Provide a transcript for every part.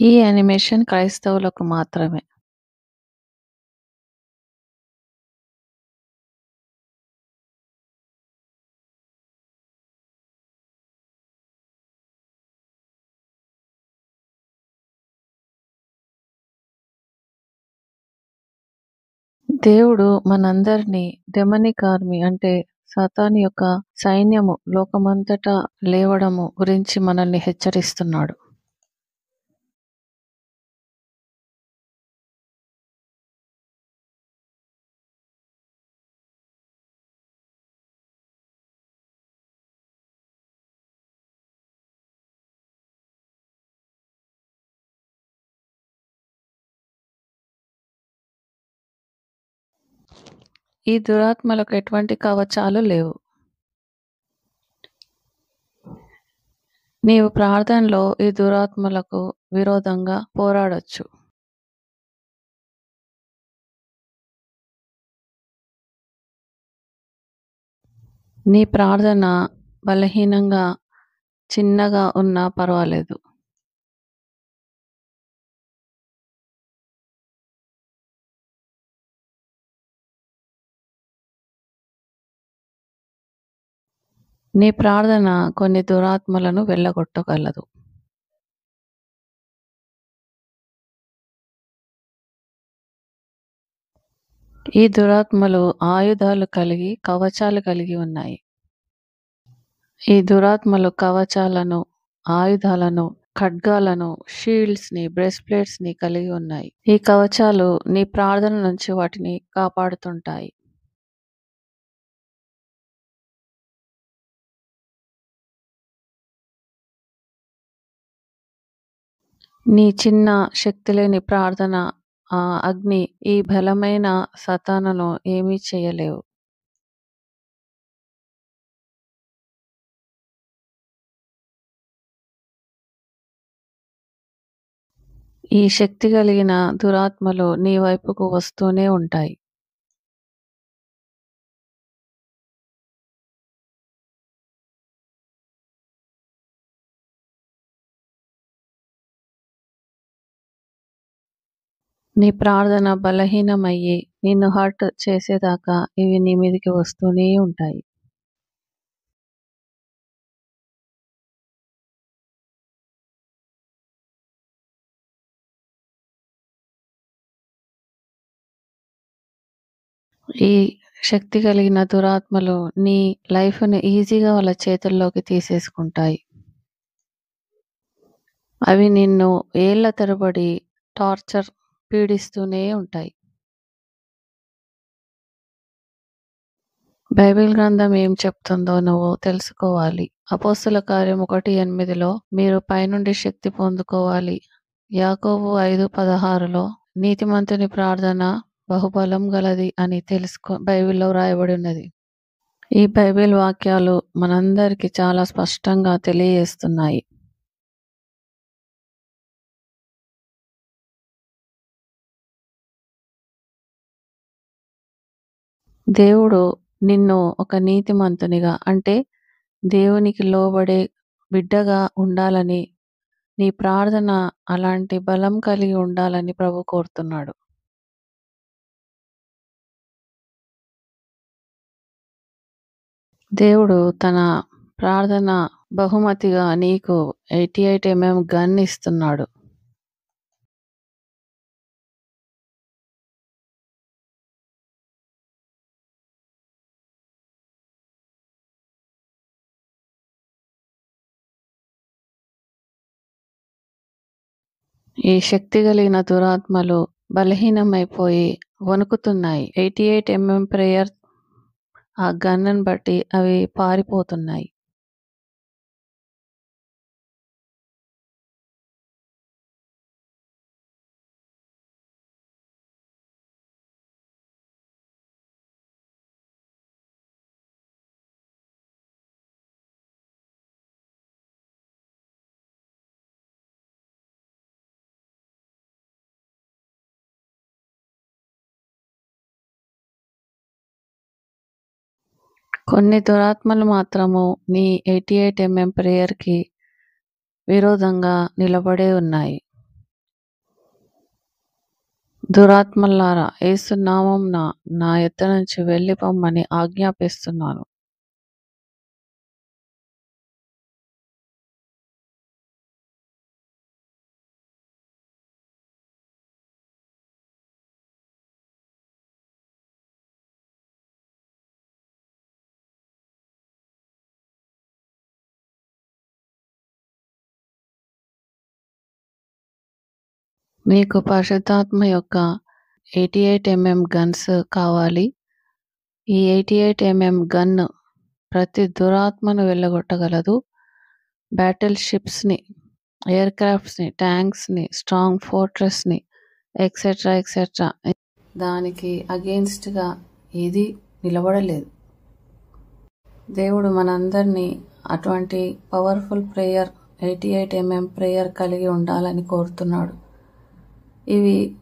ఈ యానిమేషన్ క్రైస్తవులకు మాత్రమే. దేవుడు మనందరినీ డెమనిక్ ఆర్మీ అంటే సాతాను యొక్క సైన్యము లోకమంతటా లేవడము గురించి మనల్ని హెచ్చరిస్తున్నాడు. ఈ దురాత్మలకు ఎటువంటి కవచాలు లేవు. నీవు ప్రార్థనలో ఈ దురాత్మలకు విరోధంగా పోరాడొచ్చు. నీ ప్రార్థన బలహీనంగా, చిన్నగా ఉన్నా పర్వాలేదు. నీ ప్రార్థన కొన్ని దురాత్మలను వెళ్ళగొట్టగలదు. ఈ దురాత్మలు ఆయుధాలు కలిగి, కవచాలు కలిగి ఉన్నాయి. ఈ దురాత్మలు కవచాలను, ఆయుధాలను, ఖడ్గాలను, షీల్డ్స్‌ని, బ్రెస్ట్‌ప్లేట్స్‌ని కలిగి ఉన్నాయి. ఈ కవచాలు నీ ప్రార్థన నుంచి వాటిని కాపాడుతుంటాయి. నీ చిన్న శక్తిలేని ప్రార్థన అగ్ని ఈ బలమైన సాతానును ఏమీ చేయలేవు. ఈ శక్తి కలిగిన దురాత్మలు నీ వైపుకు వస్తూనే ఉంటాయి. నీ ప్రార్థన బలహీనమయ్యి నిన్ను హర్ట్ చేసేదాకా ఇవి నీ మీదికి వస్తూనే ఉంటాయి. ఈ శక్తి కలిగిన దురాత్మలు నీ లైఫ్‌ని ఈజీగా వాళ్ళ చేతుల్లోకి తీసేసుకుంటాయి. అవి నిన్ను ఏళ్ల తరబడి పీడిస్తూనే ఉంటాయి. బైబిల్ గ్రంథం ఏం చెప్తుందో నువ్వు తెలుసుకోవాలి. అపోస్తల కార్యం 1:8లో మీరు పైనుండి శక్తి పొందుకోవాలి. యాకోబు 5:16లో నీతిమంతుని ప్రార్థన బహుబలం గలది అని బైబిల్‌లో వ్రాయబడి ఉన్నది. ఈ బైబిల్ వాక్యాలు మనందరికీ చాలా స్పష్టంగా తెలియజేస్తున్నాయి. దేవుడు నిన్ను ఒక నీతిమంతునిగా అంటే దేవునికి లోబడే బిడ్డగా ఉండాలని, నీ ప్రార్థన అలాంటి బలం కలిగి ఉండాలని ప్రభు కోరుతున్నాడు. దేవుడు తన ప్రార్థన బహుమతిగా నీకు 88 గన్ ఇస్తున్నాడు. ఈ శక్తి కలిగిన దురాత్మలు బలహీనమైపోయి వణుకుతున్నాయి. 88 ప్రేయర్ ఆ గన్నును బట్టి అవి పారిపోతున్నాయి. కొన్ని దురాత్మలు మాత్రము నీ 88 ప్రేయర్‌కి విరోధంగా నిలబడే ఉన్నాయి. దురాత్మల్లారా, యేసు నామమున నా యొద్ద నుంచి వెళ్ళిపొమ్మని ఆజ్ఞాపిస్తున్నాను. మీకు పరిశుద్ధాత్మ యొక్క 88 mm గన్స్ కావాలి. ఈ 88 mm గన్ ప్రతి దురాత్మను వెళ్ళగొట్టగలదు. బ్యాటిల్ షిప్స్ని, ఎయిర్ క్రాఫ్ట్స్ని, ట్యాంక్స్ని, స్ట్రాంగ్ ఫోర్ట్రెస్ని ఎక్సెట్రా ఎక్సెట్రా. దానికి అగెయిన్స్ట్గా ఏది నిలబడలేదు. దేవుడు మనందరినీ అటువంటి పవర్ఫుల్ ప్రేయర్ 88 mm ప్రేయర్ కలిగి ఉండాలని కోరుతున్నాడు. ఇవి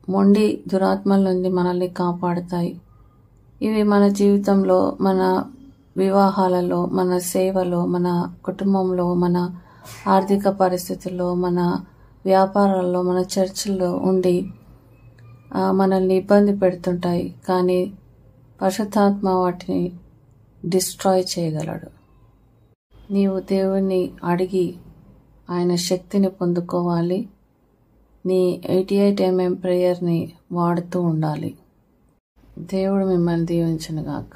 మొండి దురాత్మల నుండి మనల్ని కాపాడుతాయి. ఇవి మన జీవితంలో, మన వివాహాలలో, మన సేవలో, మన కుటుంబంలో, మన ఆర్థిక పరిస్థితుల్లో, మన వ్యాపారాల్లో, మన చర్చిల్లో ఉండి మనల్ని ఇబ్బంది పెడుతుంటాయి. కానీ పరిశుద్ధాత్మ వాటిని డిస్ట్రాయ్ చేయగలడు. నీవు దేవుణ్ణి అడిగి ఆయన శక్తిని పొందుకోవాలి. నీ 88 mm ప్రేయర్ని వాడుతూ ఉండాలి. దేవుడు మిమ్మల్ని దీవించునుగాక.